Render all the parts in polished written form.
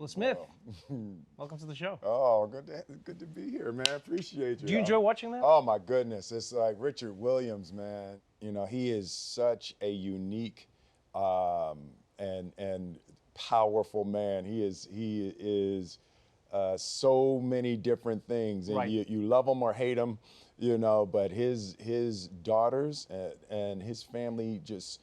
Will Smith, welcome to the show. Oh, good to be here, man. Appreciate you. Do you enjoy watching that? Oh my goodness, it's like Richard Williams, man. You know, he is such a unique and powerful man. He is so many different things, and right. you love him or hate him, you know. But his daughters and his family just.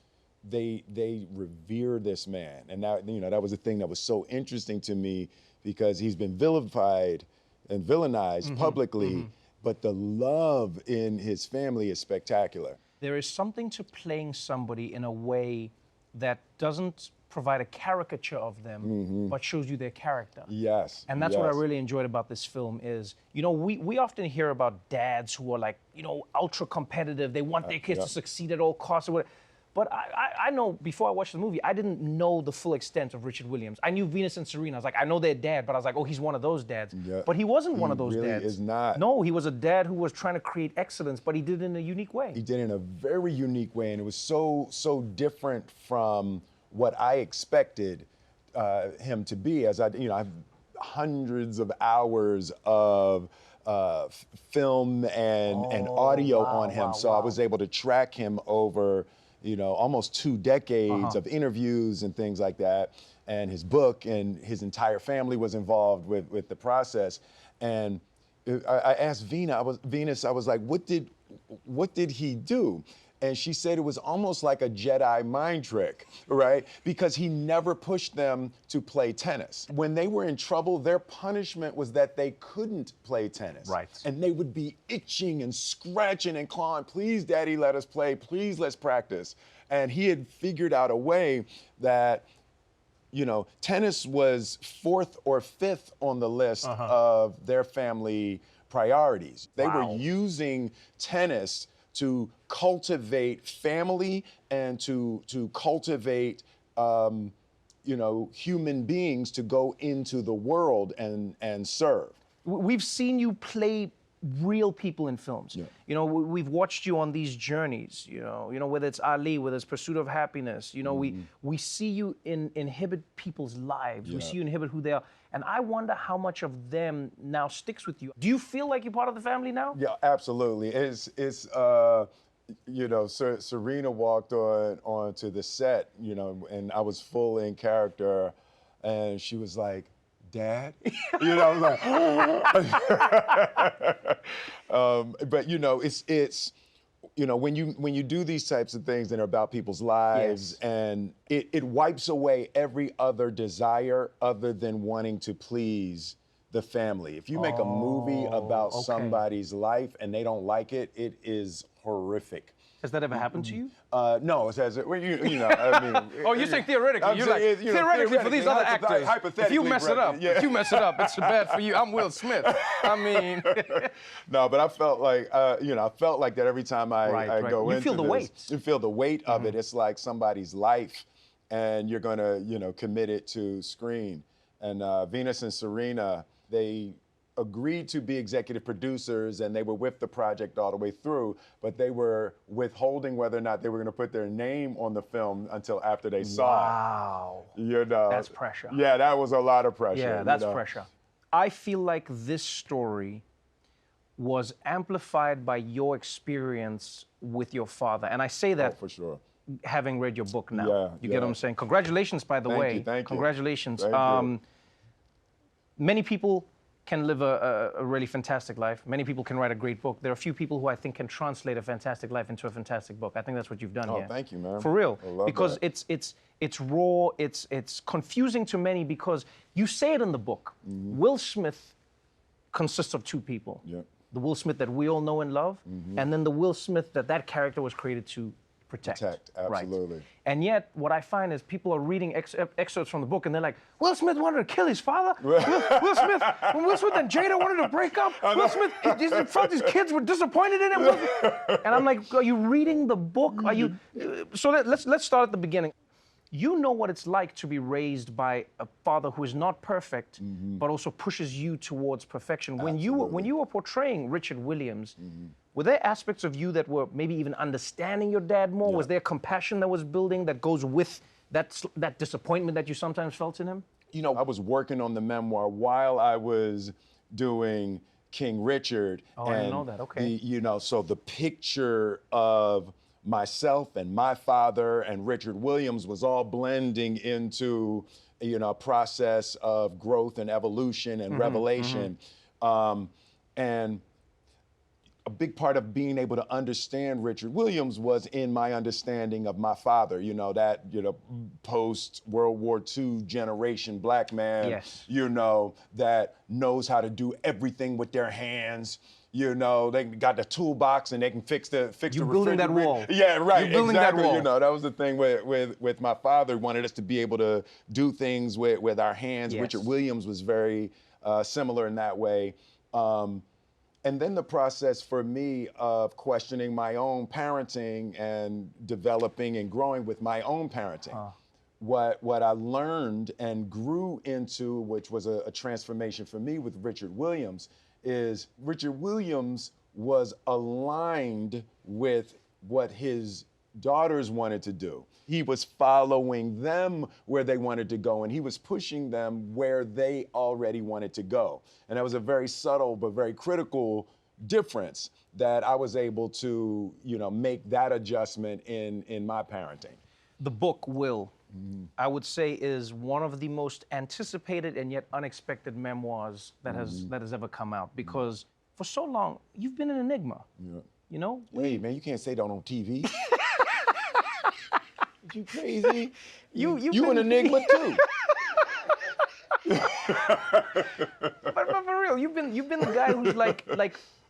They revere this man, and that was the thing that was so interesting to me, because he's been vilified and villainized publicly, but the love in his family is spectacular. There is something to playing somebody in a way that doesn't provide a caricature of them, but shows you their character. Yes. And that's what I really enjoyed about this film is, you know, we often hear about dads who are like, you know, ultra competitive. They want their kids to succeed at all costs or whatever. But I know, before I watched the movie, I didn't know the full extent of Richard Williams. I knew Venus and Serena. I was like, I know their dad, but I was like, oh, he's one of those dads. Yeah. But he wasn't one of those really dads. He is not. No, he was a dad who was trying to create excellence, but he did it in a unique way. He did it in a very unique way, and it was so different from what I expected him to be. As I have hundreds of hours of film and audio on him, so I was able to track him over almost 2 decades of interviews and things like that, and his book, and his entire family was involved with the process. And I asked Venus, I was like, what did he do? And she said it was almost like a Jedi mind trick, right? Because he never pushed them to play tennis. When they were in trouble, their punishment was that they couldn't play tennis. Right. And they would be itching and scratching and clawing, please, Daddy, let us play, please, let's practice. And he had figured out a way that, tennis was 4th or 5th on the list of their family priorities. They were using tennis to cultivate family and to cultivate, human beings to go into the world and serve. We've seen you play real people in films. Yeah. You know, we've watched you on these journeys, whether it's Ali, whether it's Pursuit of Happiness, we see you inhibit people's lives. We see you inhibit who they are. And I wonder how much of them now sticks with you. Do you feel like you're part of the family now? Yeah, absolutely. Serena walked onto the set, and I was full in character, and she was like, Dad? I was like, but it's when you do these types of things that are about people's lives, and it wipes away every other desire other than wanting to please the family. If you make a movie about somebody's life and they don't like it, it is horrific. Has that ever happened to you? No, it has. I mean. Oh, you're saying theoretically. You're like, theoretically for these other actors. Hypothetically, if you mess it up, it's bad for you. I'm Will Smith. I mean. No, but I felt like, that every time I go into this. You feel the weight. You feel the weight of it. It's like somebody's life, and you're going to, commit it to screen. And Venus and Serena, they agreed to be executive producers, and they were with the project all the way through, but they were withholding whether or not they were going to put their name on the film until after they saw it. That's pressure. Yeah, that was a lot of pressure. Yeah, that's pressure. I feel like this story was amplified by your experience with your father. And I say that for sure. Having read your book now. Yeah, you get what I'm saying? Congratulations, by the way. Thank you. Congratulations. Thank you. Many people can live a really fantastic life. Many people can write a great book. There are a few people who I think can translate a fantastic life into a fantastic book. I think that's what you've done here. Oh, thank you, man. For real. I love because that. it's raw, it's confusing to many, because you say it in the book. Will Smith consists of 2 people. Yeah. The Will Smith that we all know and love, and then the Will Smith that character was created to protect. Absolutely. Right. And yet, what I find is people are reading excerpts from the book, and they're like, Will Smith wanted to kill his father? Will Smith and Jada wanted to break up? Will Smith, he felt his kids were disappointed in him? And I'm like, are you reading the book? Are you? So let's start at the beginning. You know what it's like to be raised by a father who is not perfect, but also pushes you towards perfection. When you were portraying Richard Williams, were there aspects of you that were maybe even understanding your dad more? Was there compassion that was building that goes with that disappointment that you sometimes felt in him? I was working on the memoir while I was doing King Richard. Oh, I didn't know that. Okay. So the picture of myself and my father and Richard Williams was all blending into, a process of growth and evolution and revelation. And a big part of being able to understand Richard Williams was in my understanding of my father, that, post World War II generation black man, Yes. That knows how to do everything with their hands. They got the toolbox and they can fix the You're building that wall. Yeah, right. You're building exactly. that wall. That was the thing with my father. He wanted us to be able to do things with our hands. Yes. Richard Williams was very similar in that way. And then the process for me of questioning my own parenting and developing and growing with my own parenting. What I learned and grew into, which was a transformation for me with Richard Williams, is Richard Williams was aligned with what his daughters wanted to do. He was following them where they wanted to go, and he was pushing them where they already wanted to go. And that was a very subtle but very critical difference that I was able to, make that adjustment in my parenting. The book, Will, I would say is one of the most anticipated and yet unexpected memoirs that has ever come out, because for so long, you've been an enigma. Yeah. Hey, man, you can't say that on TV. You crazy? You an enigma too. but for real, you've been the guy who's like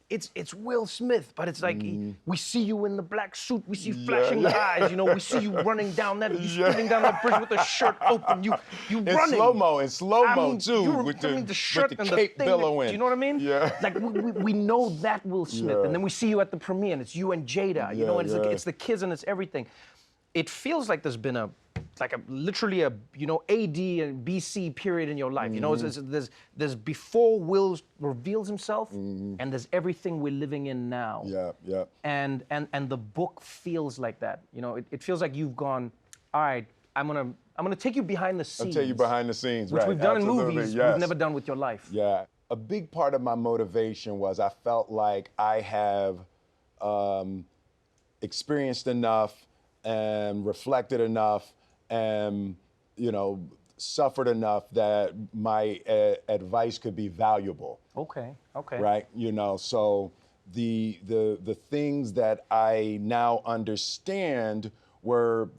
it's Will Smith, but it's like we see you in the black suit, we see you flashing the eyes, we see you running down that bridge with the shirt open, you running. In slow-mo too, with the shirt with the and cape the thing billowing. do you know what I mean? Yeah. Like we know that Will Smith, and then we see you at the premiere, and it's you and Jada, and it's the kids and it's everything. It feels like there's been literally a AD and BC period in your life. There's before Will reveals himself, and there's everything we're living in now. Yeah. And the book feels like that. It feels like you've gone, all right, I'm gonna take you behind the scenes. I'll take you behind the scenes, which right? we've done Absolutely, in movies, yes. we've never done with your life. Yeah. A big part of my motivation was I felt like I have experienced enough and reflected enough and, suffered enough that my advice could be valuable. Okay. Right? So the things that I now understand were,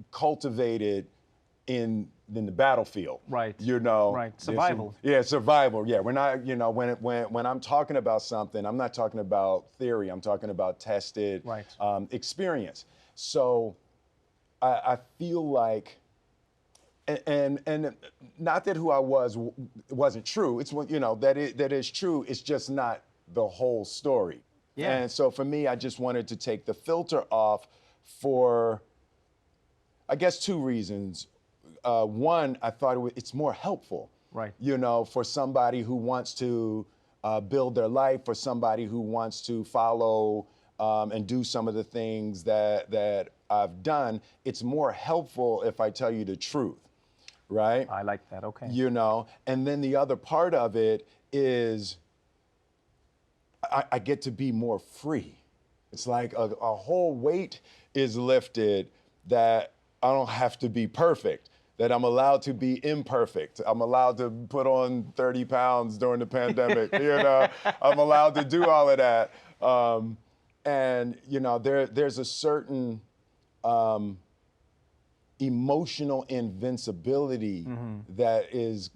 cultivated in the battlefield. Right. Right. Survival. Survival. Yeah. We're not, when I'm talking about something, I'm not talking about theory. I'm talking about tested experience. So I feel like, and not that who I was wasn't true. It's that is true. It's just not the whole story. Yeah. And so for me, I just wanted to take the filter off for, I guess, two reasons. One, I thought it's more helpful. Right. For somebody who wants to build their life, for somebody who wants to follow and do some of the things that I've done. It's more helpful if I tell you the truth, right? I like that, okay. And then the other part of it is I get to be more free. It's like a whole weight is lifted that I don't have to be perfect, that I'm allowed to be imperfect. I'm allowed to put on 30 pounds during the pandemic, I'm allowed to do all of that. And there's a certain emotional invincibility that is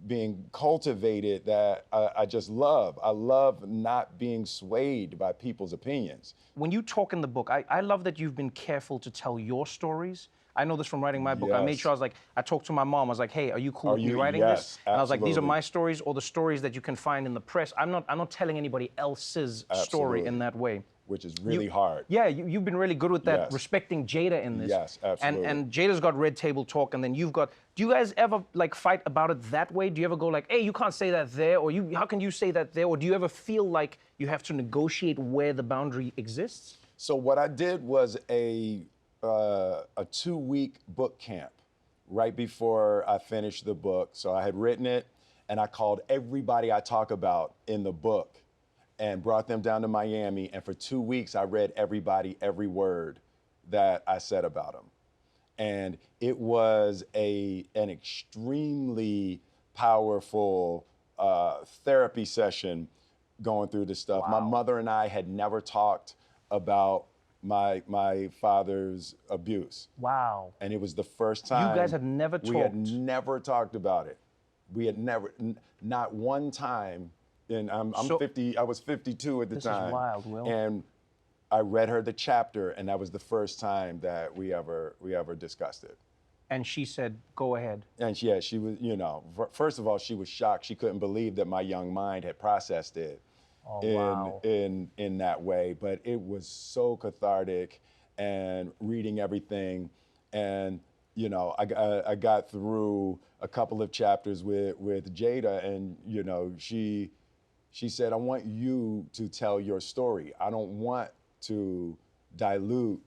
being cultivated that I just love. I love not being swayed by people's opinions. When you talk in the book, I love that you've been careful to tell your stories. I know this from writing my book. Yes. I made sure I talked to my mom. I was like, hey, are you cool with me writing yes, this? And I was like, these are absolutely. my stories or the stories that you can find in the press. I'm not telling anybody else's story in that way. Which is really hard. Yeah, you've been really good with that, Yes. respecting Jada in this. Yes, absolutely. And Jada's got Red Table Talk, and then you've got, do you guys ever fight about it that way? Do you ever go like, hey, you can't say that there, or how can you say that there? Or do you ever feel like you have to negotiate where the boundary exists? So what I did was a 2-week book camp, right before I finished the book. So I had written it, and I called everybody I talk about in the book and brought them down to Miami. And for 2 weeks, I read everybody, every word that I said about them. And it was an extremely powerful therapy session going through this stuff. Wow. My mother and I had never talked about my father's abuse. Wow. And it was the first time. You guys had never talked? We had never talked about it. We had never, not one time. And I'm 50, I was 52 at the time. This is wild, Will. And I read her the chapter, and that was the first time that we ever discussed it. And she said, go ahead. And she was, you know, first of all, she was shocked. She couldn't believe that my young mind had processed it in that way. But it was so cathartic, and reading everything. And, you know, I got through a couple of chapters with Jada, and, you know, she said, I want you to tell your story. I don't want to dilute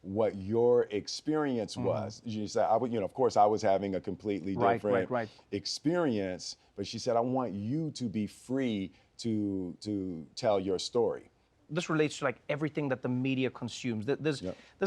what your experience was. She said, of course I was having a completely different experience, but she said, I want you to be free to tell your story. This relates to like everything that the media consumes. There's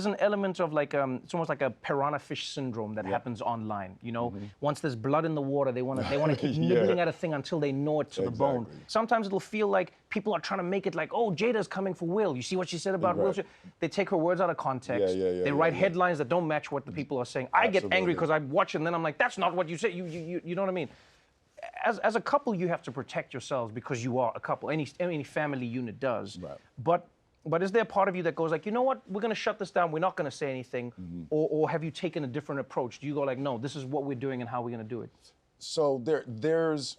an element of like, it's almost like a piranha fish syndrome that happens online. You know, once there's blood in the water, they want to keep nibbling at a thing until they know it to the bone. Sometimes it'll feel like people are trying to make it like, oh, Jada's coming for Will. You see what she said about Will? They take her words out of context. They write headlines that don't match what the people are saying. I get angry because I watch it and then I'm like, that's not what you say. You know what I mean? As a couple, you have to protect yourselves because you are a couple. Any family unit does. Right. But is there a part of you that goes like, you know what, we're going to shut this down. We're not going to say anything. Or have you taken a different approach? Do you go like, no, this is what we're doing and how we're going to do it? So there's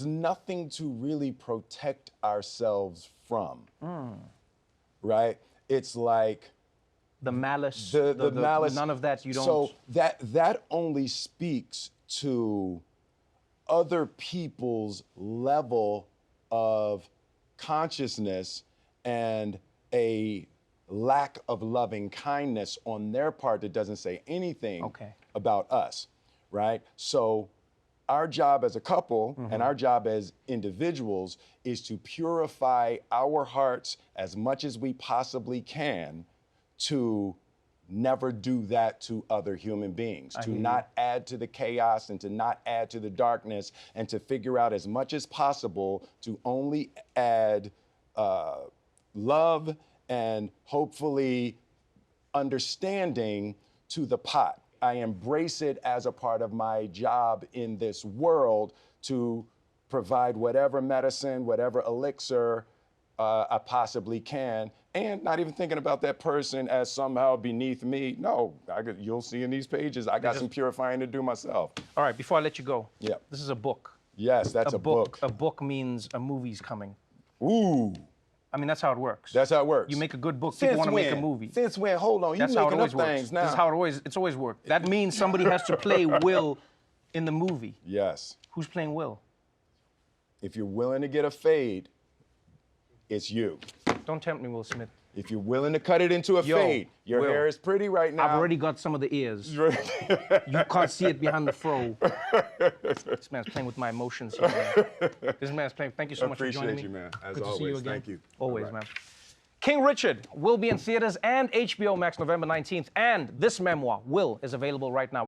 nothing to really protect ourselves from. Right? It's like the malice. The malice. None of that. You don't. So that only speaks to other people's level of consciousness and a lack of loving kindness on their part that doesn't say anything about us, right? So our job as a couple and our job as individuals is to purify our hearts as much as we possibly can to never do that to other human beings, to not add to the chaos and to not add to the darkness, and to figure out as much as possible to only add love and hopefully understanding to the pot. I embrace it as a part of my job in this world to provide whatever medicine, whatever elixir I possibly can, and not even thinking about that person as somehow beneath me. No, you'll see in these pages, I got some purifying to do myself. All right, before I let you go, this is a book. Yes, that's a book. A book means a movie's coming. Ooh. I mean, that's how it works. That's how it works. You make a good book, people want to make a movie. Since when? Hold on, that's you making how it up always things works. now. This is how it's always worked. That means somebody has to play Will in the movie. Yes. Who's playing Will? If you're willing to get a fade, it's you. Don't tempt me, Will Smith. If you're willing to cut it into a fade, your hair is pretty right now. I've already got some of the ears. You can't see it behind the fro. This man's playing with my emotions here, man. This man's playing. Thank you so much for joining me. Appreciate you, man. As Good always. to see you again. Thank you. Always, man. King Richard will be in theaters and HBO Max November 19th. And this memoir, Will, is available right now.